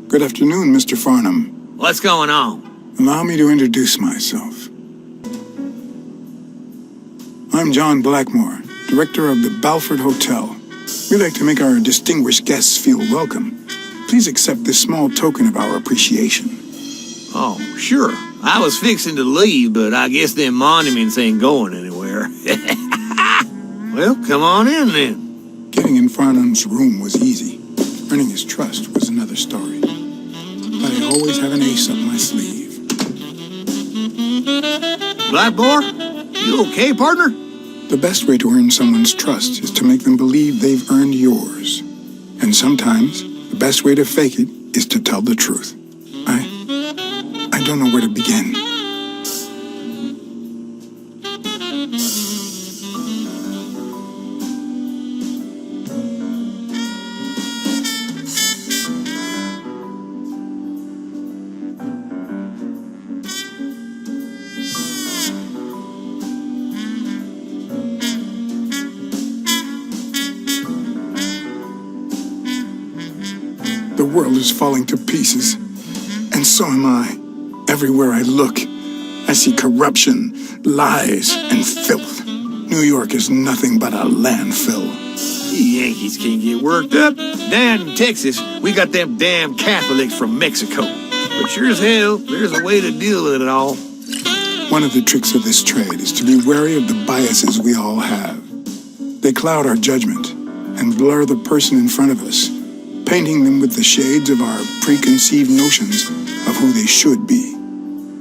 Good afternoon, Mr. Farnham. What's going on? Allow me to introduce myself. I'm John Blackmore, director of the Balford Hotel. We'd like to make our distinguished guests feel welcome. Please accept this small token of our appreciation. Oh, sure. I was fixing to leave, but I guess them monuments ain't going anywhere. Well, come on in then. Getting in Farnham's room was easy. Earning his trust was another story. But I always have an ace up my sleeve. Blackmore? You okay, partner? The best way to earn someone's trust is to make them believe they've earned yours. And sometimes, the best way to fake it is to tell the truth. I don't know where to begin. The world is falling to pieces, and so am I. Everywhere I look, I see corruption, lies, and filth. New York is nothing but a landfill. You Yankees can't get worked up. Down in Texas, we got them damn Catholics from Mexico. But sure as hell, there's a way to deal with it all. One of the tricks of this trade is to be wary of the biases we all have. They cloud our judgment and blur the person in front of us, painting them with the shades of our preconceived notions of who they should be.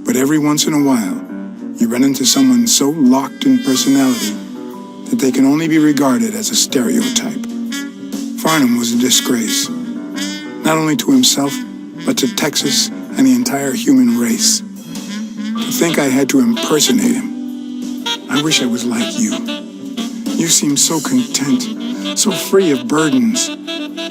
But every once in a while, you run into someone so locked in personality that they can only be regarded as a stereotype. Farnham was a disgrace, not only to himself, but to Texas and the entire human race. To think I had to impersonate him. I wish I was like you. You seem so content, so free of burdens.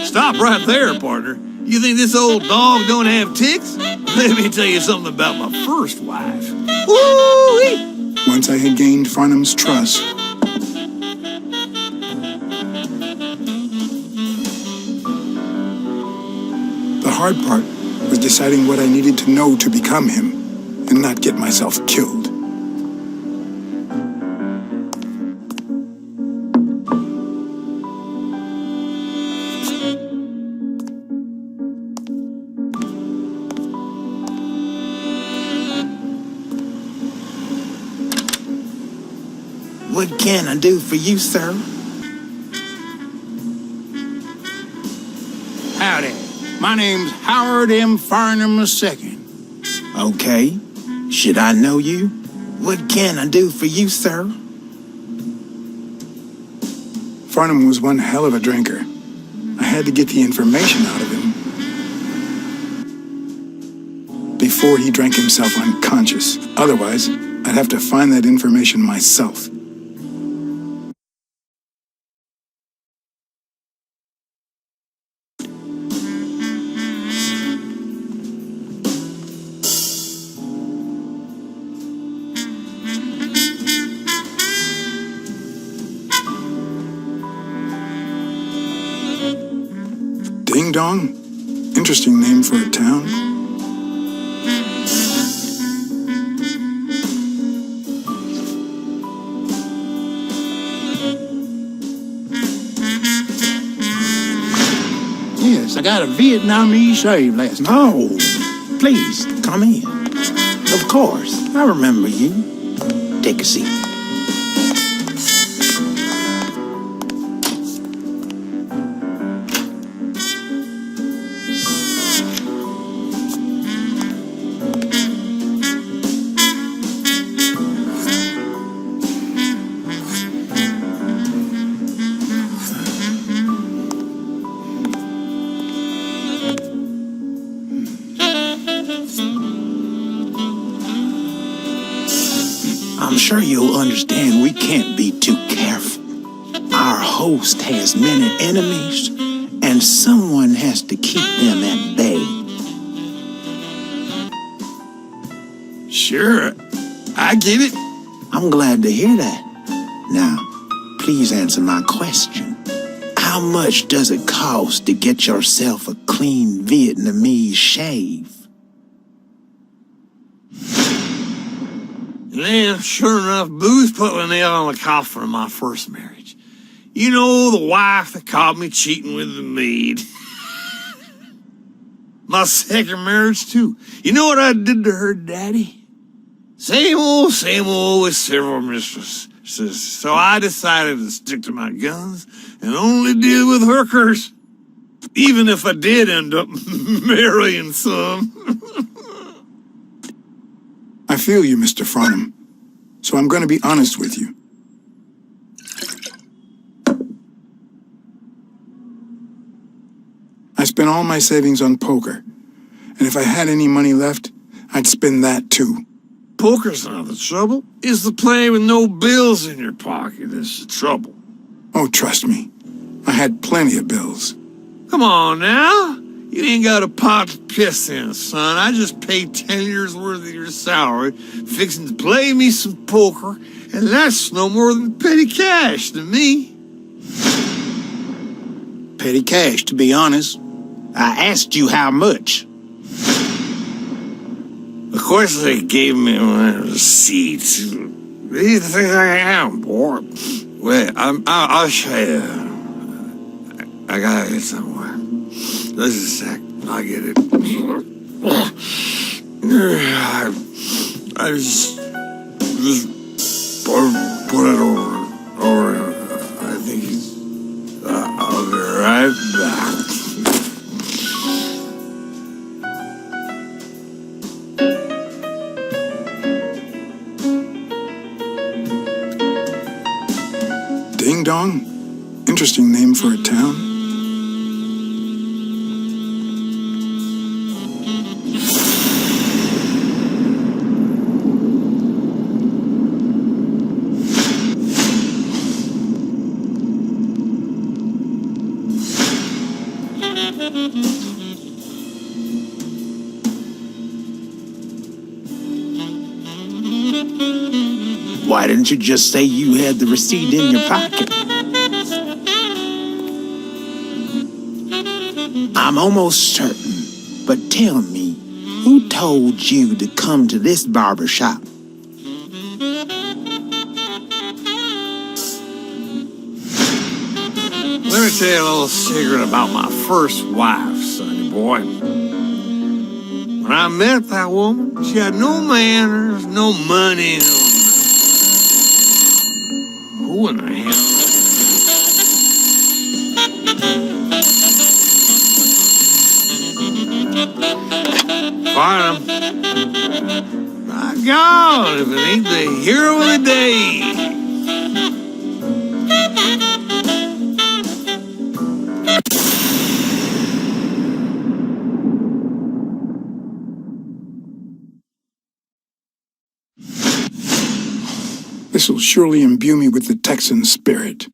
Stop right there, partner. You think this old dog don't have ticks? Let me tell you something about my first wife. Woo-wee! Once I had gained Farnham's trust, the hard part was deciding what I needed to know to become him and not get myself killed. What can I do for you, sir? Howdy. My name's Howard M. Farnham II. Okay. Should I know you? What can I do for you, sir? Farnham was one hell of a drinker. I had to get the information out of him before he drank himself unconscious. Otherwise, I'd have to find that information myself. Ding Dong? Interesting name for a town. Yes, I got a Vietnamese shave last night. Oh, please, come in. Of course, I remember you. Take a seat. I'm sure you'll understand we can't be too careful. Our host has many enemies, and someone has to keep them at bay. Sure, I get it. I'm glad to hear that. Now, please answer my question. How much does it cost to get yourself a clean Vietnamese shave? Yeah, sure enough, booze put the nail on the coffin of my first marriage. You know, the wife that caught me cheating with the maid. My second marriage, too. You know what I did to her daddy? Same old with several mistresses. So I decided to stick to my guns and only deal with hookers. Even if I did end up marrying some. I feel you, Mr. Farnham. So I'm going to be honest with you. I spent all my savings on poker. And if I had any money left, I'd spend that too. Poker's not the trouble. It's the play with no bills in your pocket that's the trouble. Oh, trust me. I had plenty of bills. Come on now. You ain't got a pot to piss in, son. I just paid 10 years worth of your salary, fixing to play me some poker, and that's no more than petty cash to me. Petty cash, to be honest. I asked you how much. Of course they gave me my receipt. These things I am, boy. Wait, I'll show you. I got it somewhere. Just a sec. I'll get it. I just put it over. I think he's. I'll be right back. Ding Dong? Interesting name for a town. Why didn't you just say you had the receipt in your pocket? I'm almost certain, but tell me, who told you to come to this barber shop? Let me tell you a little secret about my first wife, sonny boy. When I met that woman, she had no manners, no money, no... Who in the hell? Farnham. My God, if it ain't the hero of the day. This will surely imbue me with the Texan spirit.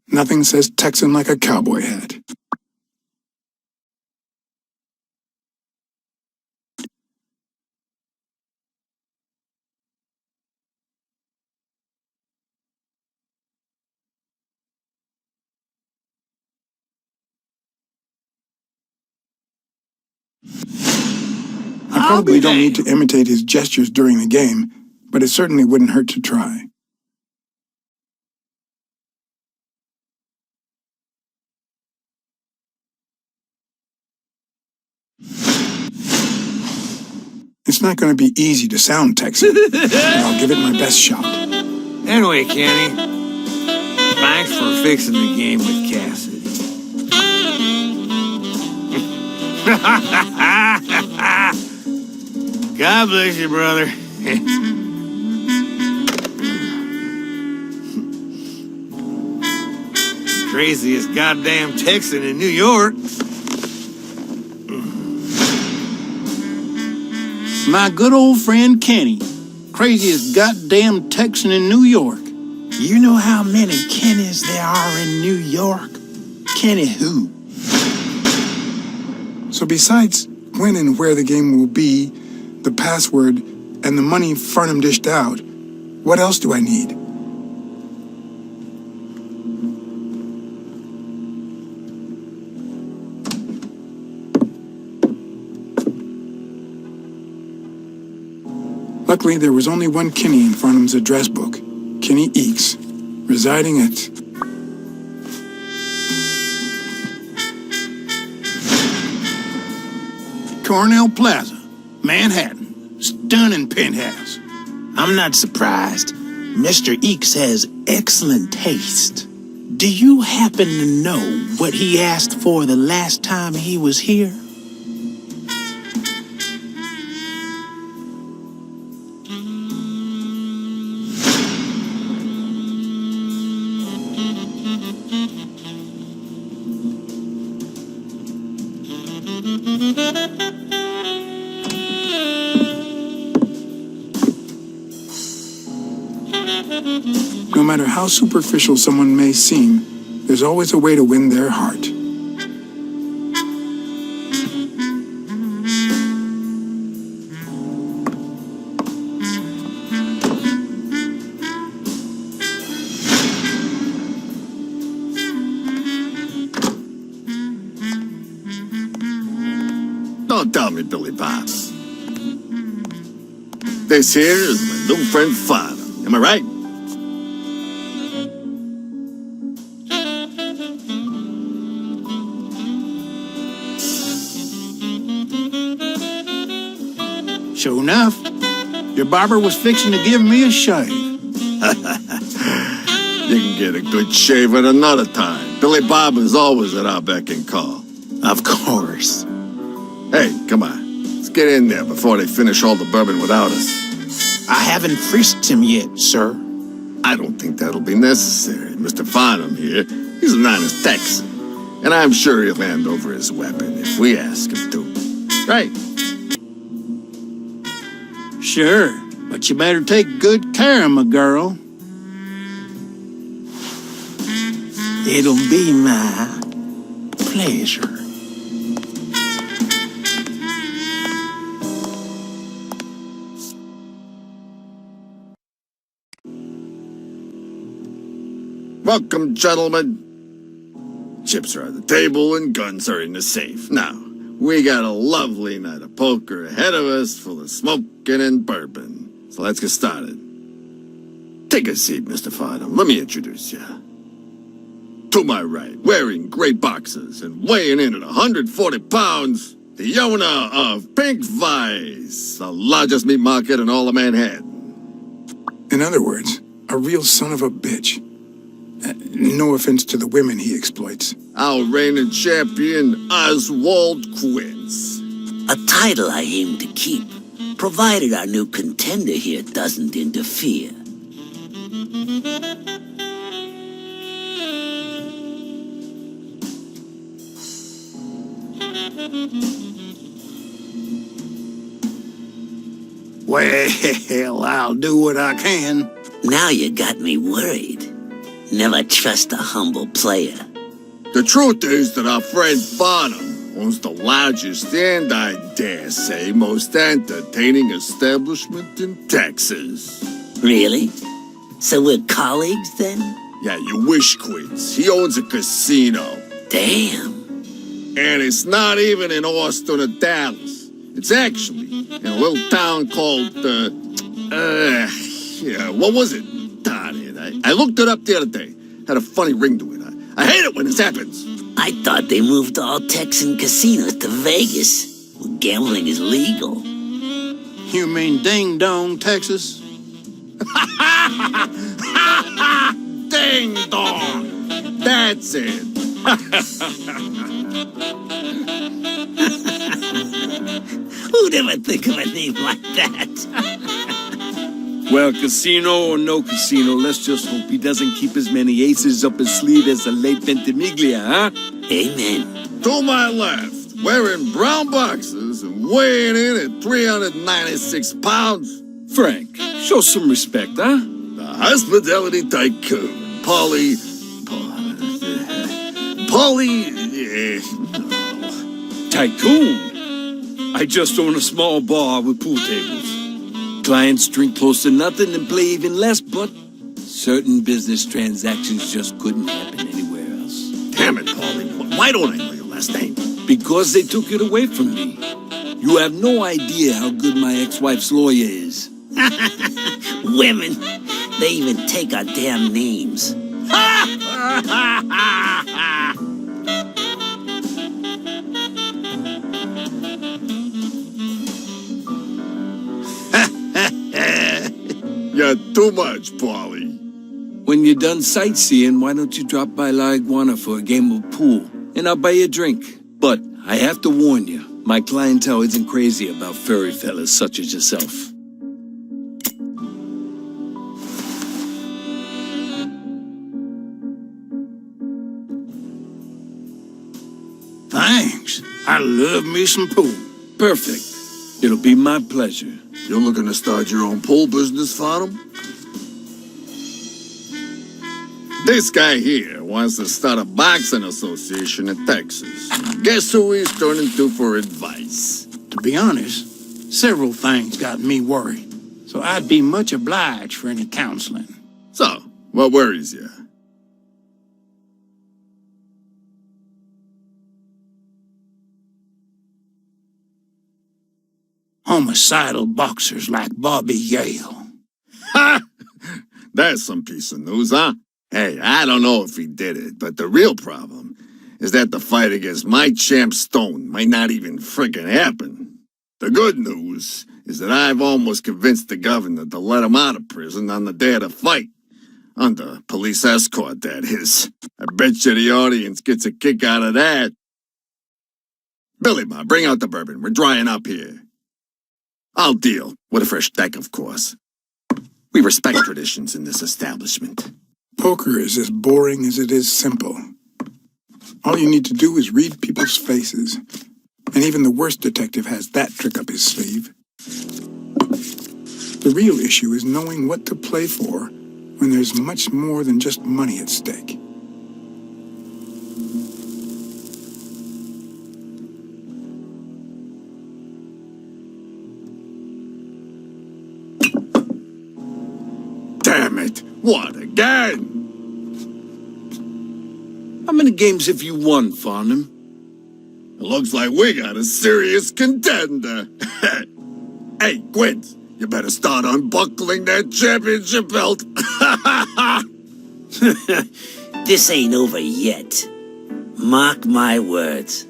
Nothing says Texan like a cowboy hat. I probably don't need to imitate his gestures during the game, but it certainly wouldn't hurt to try. It's not going to be easy to sound Texan, but I'll give it my best shot. Anyway, Kenny, thanks for fixing the game with Cassidy. God bless you, brother. craziest goddamn Texan in New York. My good old friend Kenny, craziest goddamn Texan in New York. You know how many Kennys there are in New York? Kenny who? So besides when and where the game will be, the password, and the money Farnham dished out, what else do I need? Luckily, there was only one Kinney in Farnham's address book, Kinney Eakes, residing at... Cornell Plaza, Manhattan. Stunning penthouse. I'm not surprised. Mr. Eakes has excellent taste. Do you happen to know what he asked for the last time he was here? No matter how superficial someone may seem, there's always a way to win their heart. Don't tell me, Billy Bob. This here is my new friend Farnham. Am I right? Sure enough, your barber was fixing to give me a shave. You can get a good shave at another time. Billy Bob is always at our beck and call. Of course. Hey, come on. Let's get in there before they finish all the bourbon without us. I haven't frisked him yet, sir. I don't think that'll be necessary. Mr. Farnham here, he's an honest Texan. And I'm sure he'll hand over his weapon if we ask him to. Right? Sure, but you better take good care of my girl. It'll be my pleasure. Welcome, gentlemen. Chips are on the table and guns are in the safe. Now, we got a lovely night of poker ahead of us full of smoking and bourbon. So let's get started. Take a seat, Mr. Farnham. Let me introduce you. To my right, wearing gray boxers and weighing in at 140 pounds, the owner of Pink Vice, the largest meat market in all of Manhattan. In other words, a real son of a bitch. No offense to the women he exploits. Our reigning champion, Oswald Quince. A title I aim to keep, provided our new contender here doesn't interfere. Well, I'll do what I can. Now you got me worried. Never trust a humble player. The truth is that our friend Farnham owns the largest and, I dare say, most entertaining establishment in Texas. Really? So we're colleagues then? Yeah, you wish, Quince. He owns a casino. Damn. And it's not even in Austin or Dallas. It's actually in a little town called, what was it? Darn it. I looked it up the other day. Had a funny ring to it. I hate it when this happens. I thought they moved all Texan casinos to Vegas, where gambling is legal. You mean Ding Dong, Texas? Ding dong! That's it. Who'd ever think of a name like that? Well, casino or no casino, let's just hope he doesn't keep as many aces up his sleeve as the late Ventimiglia, huh? Amen. To my left, wearing brown boxers and weighing in at 396 pounds, Frank, show some respect, huh? the hospitality tycoon, Polly... Tycoon. I just own a small bar with pool tables. Clients drink close to nothing and play even less, but certain business transactions just couldn't happen anywhere else. Damn it, Polly. Why don't I know your last name? Because they took it away from me. You have no idea how good my ex-wife's lawyer is. Women, they even take our damn names. You're too much, Polly. When you're done sightseeing, why don't you drop by La Iguana for a game of pool, and I'll buy you a drink. But I have to warn you, my clientele isn't crazy about furry fellas such as yourself. Thanks. I love me some pool. Perfect. It'll be my pleasure. You're looking to start your own pool business, Farnham? This guy here wants to start a boxing association in Texas. Guess who he's turning to for advice? To be honest, several things got me worried, so I'd be much obliged for any counseling. So, what worries you? Homicidal boxers like Bobby Yale. Ha! That's some piece of news, huh? Hey, I don't know if he did it, but the real problem is that the fight against my champ Stone might not even frickin' happen. The good news is that I've almost convinced the governor to let him out of prison on the day of the fight. Under police escort, that is. I bet you the audience gets a kick out of that. Billy Bob, bring out the bourbon. We're drying up here. I'll deal with a fresh deck, of course. We respect traditions in this establishment. Poker is as boring as it is simple. All you need to do is read people's faces. And even the worst detective has that trick up his sleeve. The real issue is knowing what to play for when there's much more than just money at stake. Damn it! What again? How many games have you won, Farnham? It looks like we got a serious contender. Hey, Quint, you better start unbuckling that championship belt. This ain't over yet. Mark my words.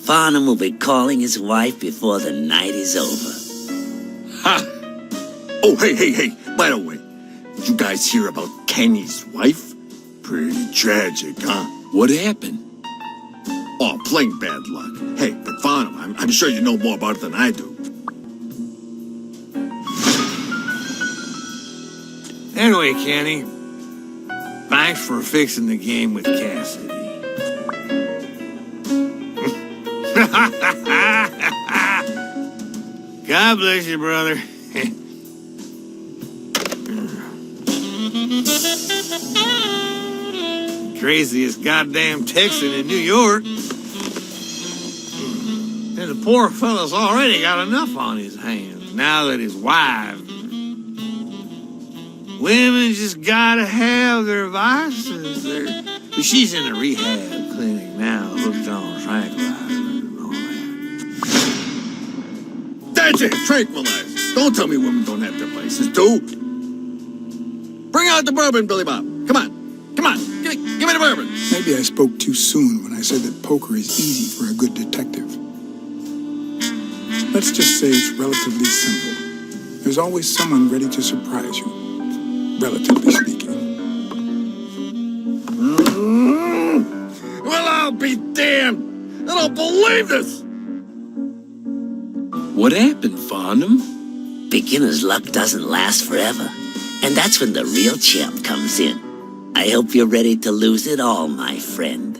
Farnham will be calling his wife before the night is over. Ha! Oh, hey, by the way, did you guys hear about Kenny's wife? Pretty tragic, huh? What happened? Oh, plain bad luck. Hey, but Farnham, I'm sure you know more about it than I do. Anyway, Kenny, thanks for fixing the game with Cassidy. God bless you, brother. Craziest goddamn Texan in New York. And the poor fella's already got enough on his hands now that his wife. Women just gotta have their vices. But she's in a rehab clinic now, hooked on tranquilizers and all that. That's it, tranquilizers. Don't tell me women don't have their vices, too. Bring out the bourbon, Billy Bob. Come on. Give me the bourbon. Maybe I spoke too soon when I said that poker is easy for a good detective. Let's just say it's relatively simple. There's always someone ready to surprise you, relatively speaking. Well, I'll be damned. I don't believe this. What happened, Farnham? Beginner's luck doesn't last forever. And that's when the real champ comes in. I hope you're ready to lose it all, my friend.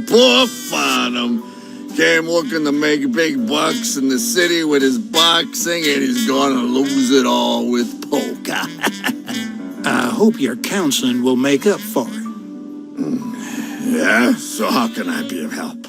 Poor Farnham. Came looking to make big bucks in the city with his boxing, and he's gonna lose it all with poker. I hope your counseling will make up for it. Yeah? So how can I be of help?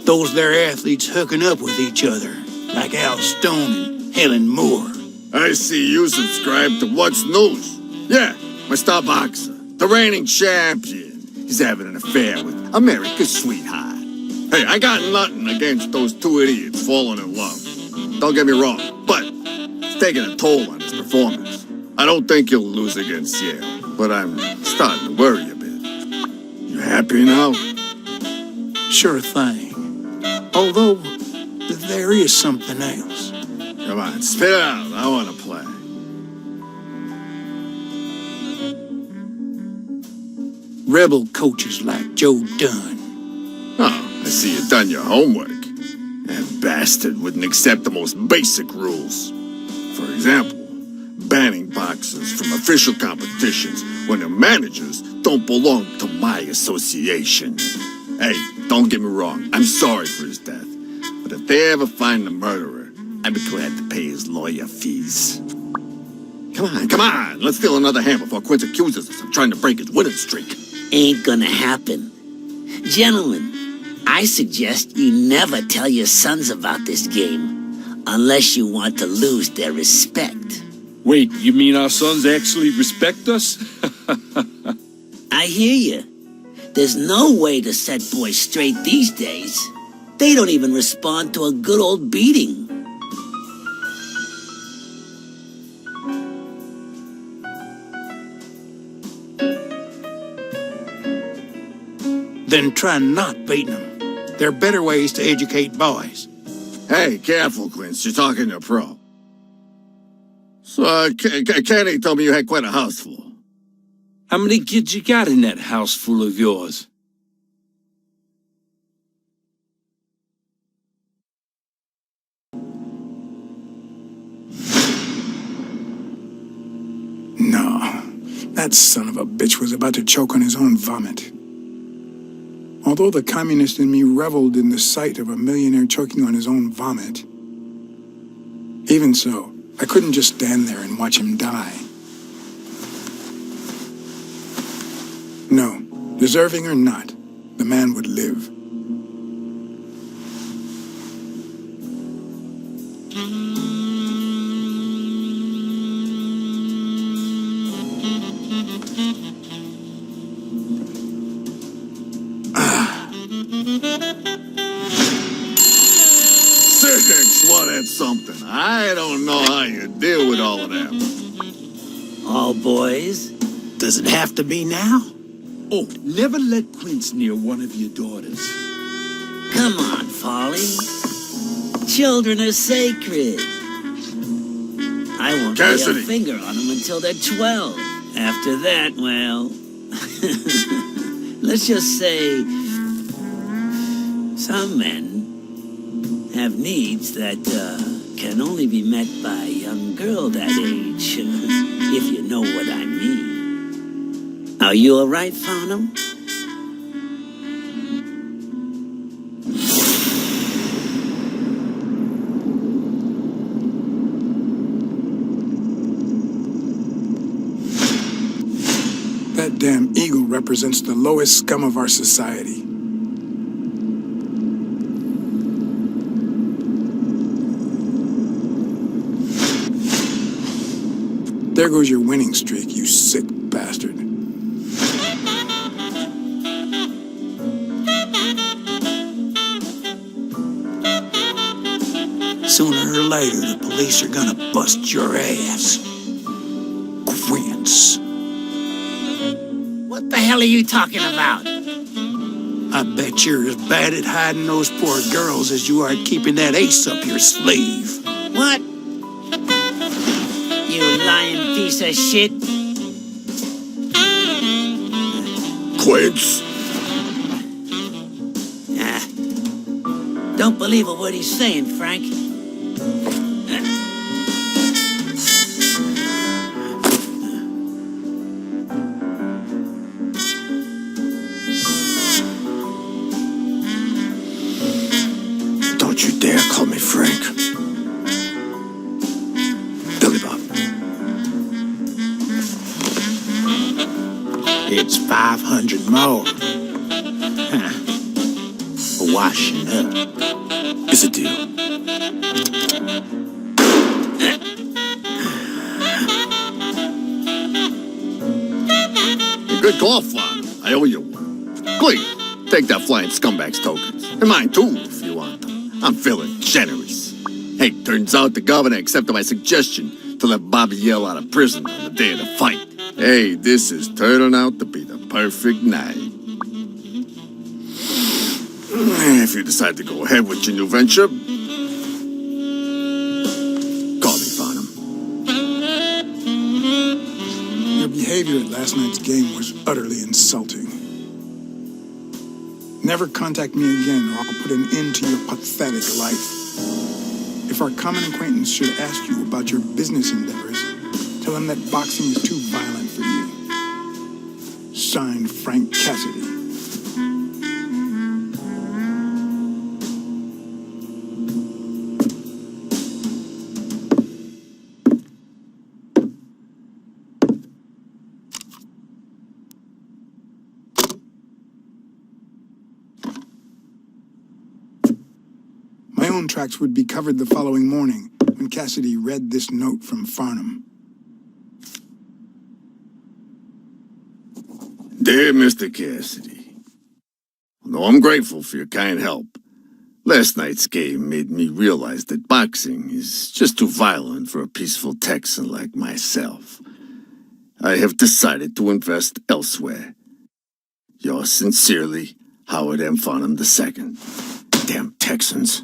Those there athletes hooking up with each other, like Al Stone and Helen Moore. I see you subscribe to What's News. Yeah, my star boxer, the reigning champion. He's having an affair with America's sweetheart. Hey, I got nothing against those two idiots falling in love. Don't get me wrong, but it's taking a toll on his performance. I don't think he'll lose against Yale, but I'm starting to worry a bit. You happy now? Sure thing. Although, there is something else. Come on, spit it out. I want to play. Rebel coaches like Joe Dunn. Oh, I see you've done your homework. That bastard wouldn't accept the most basic rules. For example, banning boxers from official competitions when their managers don't belong to my association. Hey, don't get me wrong, I'm sorry for his death. But if they ever find the murderer, I'd be glad to pay his lawyer fees. Come on, let's steal another hand before Quint accuses us of trying to break his winning streak. Ain't gonna happen. Gentlemen, I suggest you never tell your sons about this game, unless you want to lose their respect. Wait, you mean our sons actually respect us? I hear you. There's no way to set boys straight these days. They don't even respond to a good old beating. Then try not beating them. There are better ways to educate boys. Hey, careful, Quince, you're talking to a pro. So, Kenny told me you had quite a house full. How many kids you got in that house full of yours? No, that son of a bitch was about to choke on his own vomit. Although the communist in me reveled in the sight of a millionaire choking on his own vomit, even so, I couldn't just stand there and watch him die. No, deserving or not, the man would live. Six, well, that's something. I don't know how you deal with all of that. All boys? Does it have to be now? Oh, never let Quince near one of your daughters. Come on, Folly. Children are sacred. I won't lay a Cassidy. finger on them until they're 12. After that, well... let's just say... some men have needs that can only be met by a young girl that age, if you know what I mean. Are you all right, Farnham? That damn eagle represents the lowest scum of our society. There goes your winning streak, you sick bastard. Sooner or later, the police are gonna bust your ass. Quince. What the hell are you talking about? I bet you're as bad at hiding those poor girls as you are at keeping that ace up your sleeve. What? You lying piece of shit? Quince? Don't believe a word he's saying, Frank. Don't you dare call me Frank. Billy Bob. It's 500 more. For washing up. It's a deal. Good call, Flan. I owe you one. Please, take that flying scumbag's tokens. And mine too, if you want them. I'm feeling generous. Hey, turns out the governor accepted my suggestion to let Bobby Yell out of prison on the day of the fight. Hey, this is turning out to be the perfect night. If you decide to go ahead with your new venture, call me, Farnham. Your behavior at last night's game was utterly insulting. Never contact me again or I'll put an end to your pathetic life. If our common acquaintance should ask you about your business endeavors, tell him that boxing is too violent for you. Signed, Frank Cassidy. My own tracks would be covered the following morning when Cassidy read this note from Farnham. Dear Mr. Cassidy, although I'm grateful for your kind help, last night's game made me realize that boxing is just too violent for a peaceful Texan like myself. I have decided to invest elsewhere. Yours sincerely, Howard M. Farnham II. Damn Texans.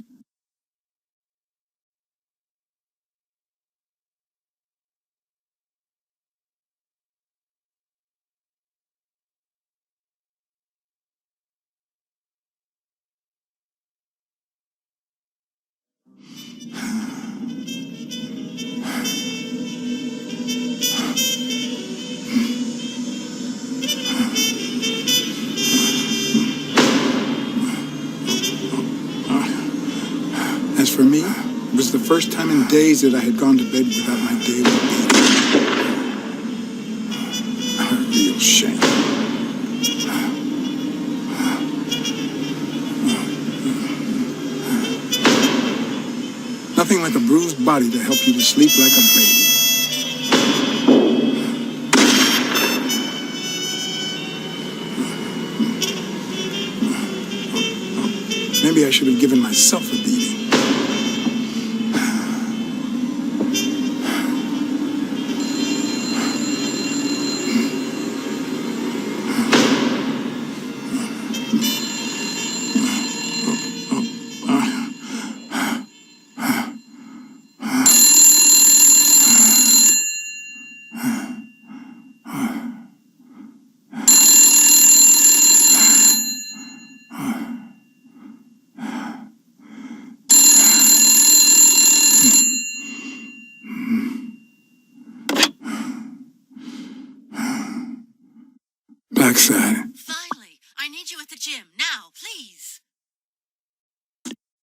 As for me, it was the first time in days that I had gone to bed without my daily beating. A real shame. Nothing like a bruised body to help you to sleep like a baby. Maybe I should have given myself a beating. Blacksad. Finally, I need you at the gym now, please.